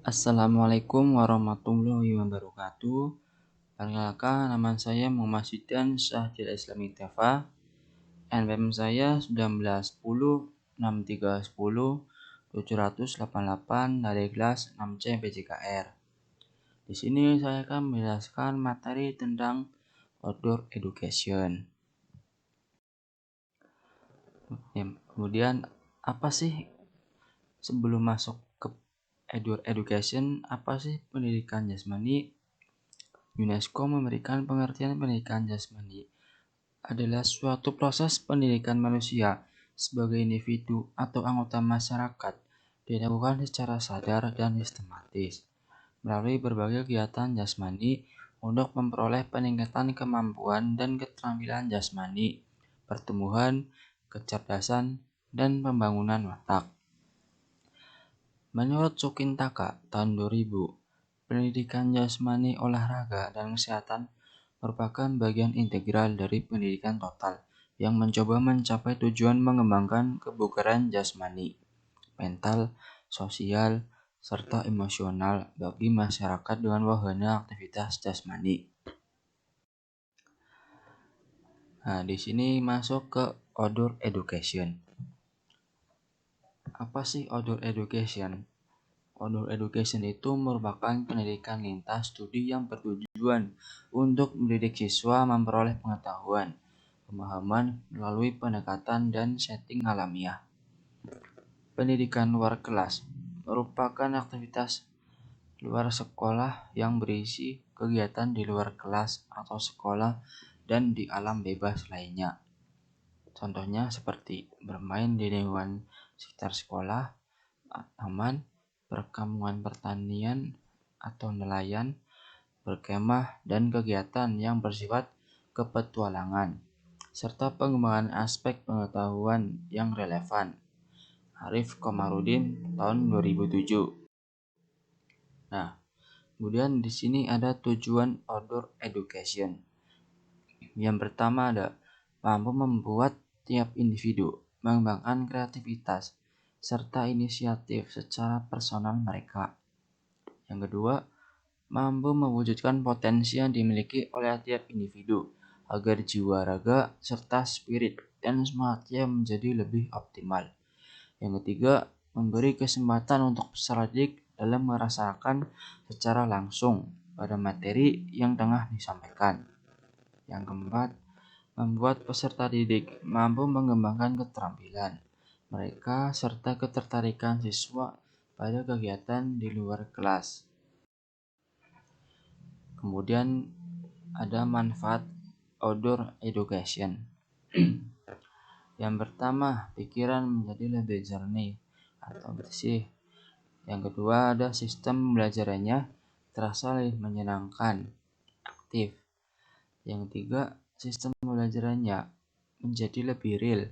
Assalamualaikum warahmatullahi wabarakatuh. Perkenalkan, nama saya Muhammad Sidan Syahdir Islami Tefa. NPM saya 1910 6310 788 dari kelas 6C PJKR. Di sini saya akan menjelaskan materi tentang outdoor education. Kemudian apa sih sebelum masuk ke outdoor education, apa sih pendidikan jasmani? UNESCO memberikan pengertian pendidikan jasmani adalah suatu proses pendidikan manusia sebagai individu atau anggota masyarakat dilakukan secara sadar dan sistematis melalui berbagai kegiatan jasmani untuk memperoleh peningkatan kemampuan dan keterampilan jasmani, pertumbuhan, kecerdasan, dan pembangunan watak. Menurut Sukintaka tahun 2000, pendidikan jasmani, olahraga, dan kesehatan merupakan bagian integral dari pendidikan total yang mencoba mencapai tujuan mengembangkan kebugaran jasmani, mental, sosial, serta emosional bagi masyarakat dengan wahana aktivitas jasmani. Nah, di sini masuk ke outdoor education. Apa sih outdoor education? Outdoor education itu merupakan pendidikan lintas studi yang bertujuan untuk mendidik siswa memperoleh pengetahuan, pemahaman melalui pendekatan dan setting alamiah. Pendidikan luar kelas merupakan aktivitas luar sekolah yang berisi kegiatan di luar kelas atau sekolah dan di alam bebas lainnya. Contohnya seperti bermain di lingkungan sekitar sekolah, taman, perkampungan pertanian atau nelayan, berkemah, dan kegiatan yang bersifat kepetualangan, serta pengembangan aspek pengetahuan yang relevan. Arif Komarudin tahun 2007. Nah, kemudian di sini ada tujuan outdoor education. Yang pertama ada mampu membuat tiap individu mengembangkan kreativitas serta inisiatif secara personal mereka. Yang kedua, mampu mewujudkan potensi yang dimiliki oleh tiap individu agar jiwa raga serta spirit dan semangatnya menjadi lebih optimal. Yang ketiga, memberi kesempatan untuk peserta didik dalam merasakan secara langsung pada materi yang tengah disampaikan. Yang keempat, membuat peserta didik mampu mengembangkan keterampilan mereka serta ketertarikan siswa pada kegiatan di luar kelas. Kemudian ada manfaat outdoor education. Yang pertama, pikiran menjadi lebih jernih atau bersih. Yang kedua, ada sistem pembelajarannya terasa lebih menyenangkan, aktif. Yang ketiga, sistem pembelajarannya menjadi lebih real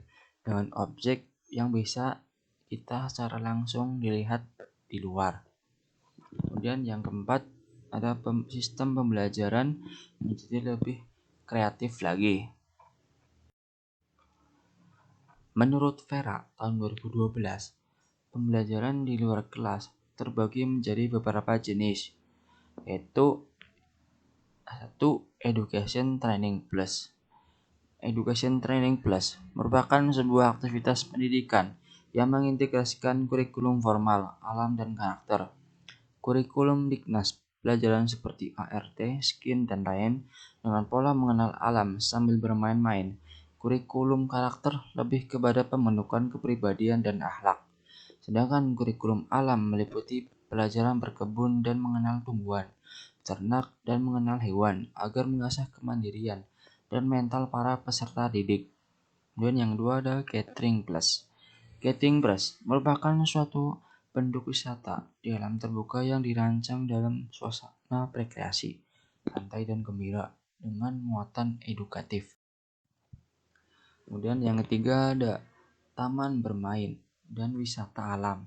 dengan objek yang bisa kita secara langsung dilihat di luar. Kemudian yang keempat, ada sistem pembelajaran menjadi lebih kreatif lagi. Menurut Vera tahun 2012, pembelajaran di luar kelas terbagi menjadi beberapa jenis, yaitu 1. Education Training Plus. Education Training Plus merupakan sebuah aktivitas pendidikan yang mengintegrasikan kurikulum formal, alam, dan karakter. Kurikulum Dignas, pelajaran seperti ART, SKIN, dan lain dengan pola mengenal alam sambil bermain-main. Kurikulum karakter lebih kepada pembentukan kepribadian dan akhlak. Sedangkan kurikulum alam meliputi pelajaran berkebun dan mengenal tumbuhan, ternak, dan mengenal hewan agar mengasah kemandirian dan mental para peserta didik. Kemudian yang kedua ada Gathering Plus. Gathering Plus merupakan suatu bentuk wisata di alam terbuka yang dirancang dalam suasana rekreasi, santai dan gembira dengan muatan edukatif. Kemudian yang ketiga ada taman bermain dan wisata alam.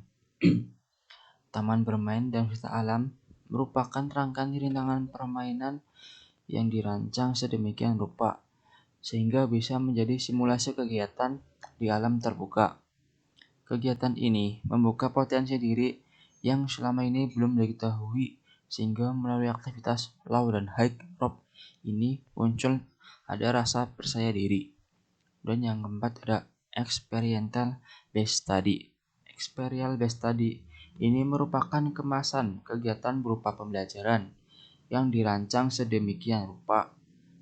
Taman bermain dan wisata alam merupakan rangkaian rintangan permainan yang dirancang sedemikian rupa sehingga bisa menjadi simulasi kegiatan di alam terbuka. Kegiatan ini membuka potensi diri yang selama ini belum diketahui, sehingga melalui aktivitas low dan high rope ini muncul ada rasa percaya diri. Dan yang keempat ada experiential based study. Experiential based study ini merupakan kemasan kegiatan berupa pembelajaran yang dirancang sedemikian rupa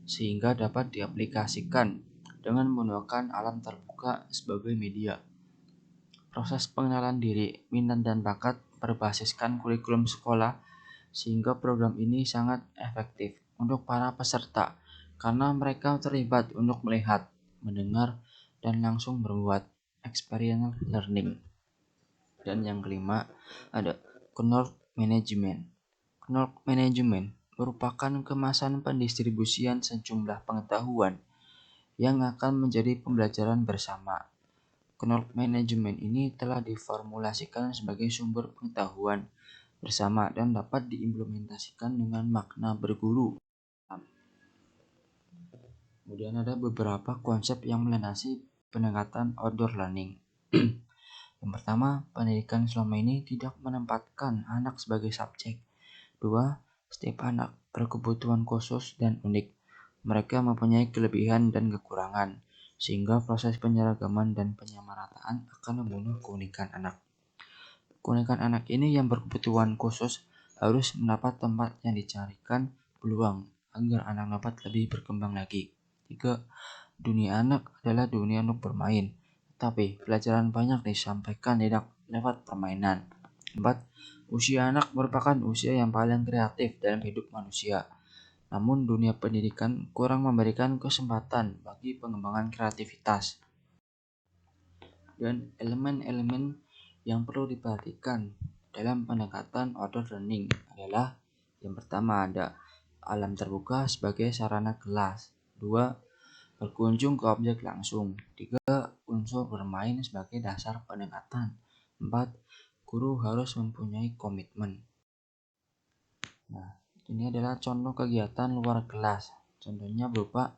sehingga dapat diaplikasikan dengan menggunakan alam terbuka sebagai media. Proses pengenalan diri, minat dan bakat berbasiskan kurikulum sekolah sehingga program ini sangat efektif untuk para peserta karena mereka terlibat untuk melihat, mendengar, dan langsung berbuat experiential learning. Dan yang kelima ada knowledge management. Knowledge management merupakan kemasan pendistribusian sejumlah pengetahuan yang akan menjadi pembelajaran bersama. Knowledge management ini telah diformulasikan sebagai sumber pengetahuan bersama dan dapat diimplementasikan dengan makna berguru. Kemudian ada beberapa konsep yang melandasi pendekatan outdoor learning. Yang pertama, pendidikan selama ini tidak menempatkan anak sebagai subjek. 2. Setiap anak berkebutuhan khusus dan unik. Mereka mempunyai kelebihan dan kekurangan, sehingga proses penyeragaman dan penyamarataan akan membunuh keunikan anak. Keunikan anak ini yang berkebutuhan khusus harus mendapat tempat yang dicarikan peluang agar anak dapat lebih berkembang lagi. 3. Dunia anak adalah dunia untuk bermain, tapi pelajaran banyak disampaikan lewat permainan. 4. Usia anak merupakan usia yang paling kreatif dalam hidup manusia. Namun dunia pendidikan kurang memberikan kesempatan bagi pengembangan kreativitas. Dan elemen-elemen yang perlu diperhatikan dalam pendekatan outdoor learning adalah yang pertama ada alam terbuka sebagai sarana kelas. 2. Berkunjung ke objek langsung. 3. Unsur bermain sebagai dasar pendekatan. 4. Guru harus mempunyai komitmen. Nah, ini adalah contoh kegiatan luar kelas. Contohnya berupa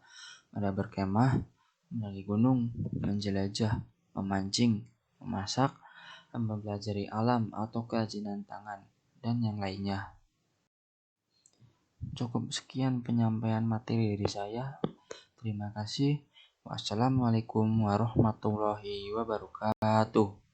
ada berkemah, mendaki gunung, menjelajah, memancing, memasak, mempelajari alam atau kerajinan tangan, dan yang lainnya. Cukup sekian penyampaian materi dari saya. Terima kasih. Wassalamualaikum warahmatullahi wabarakatuh.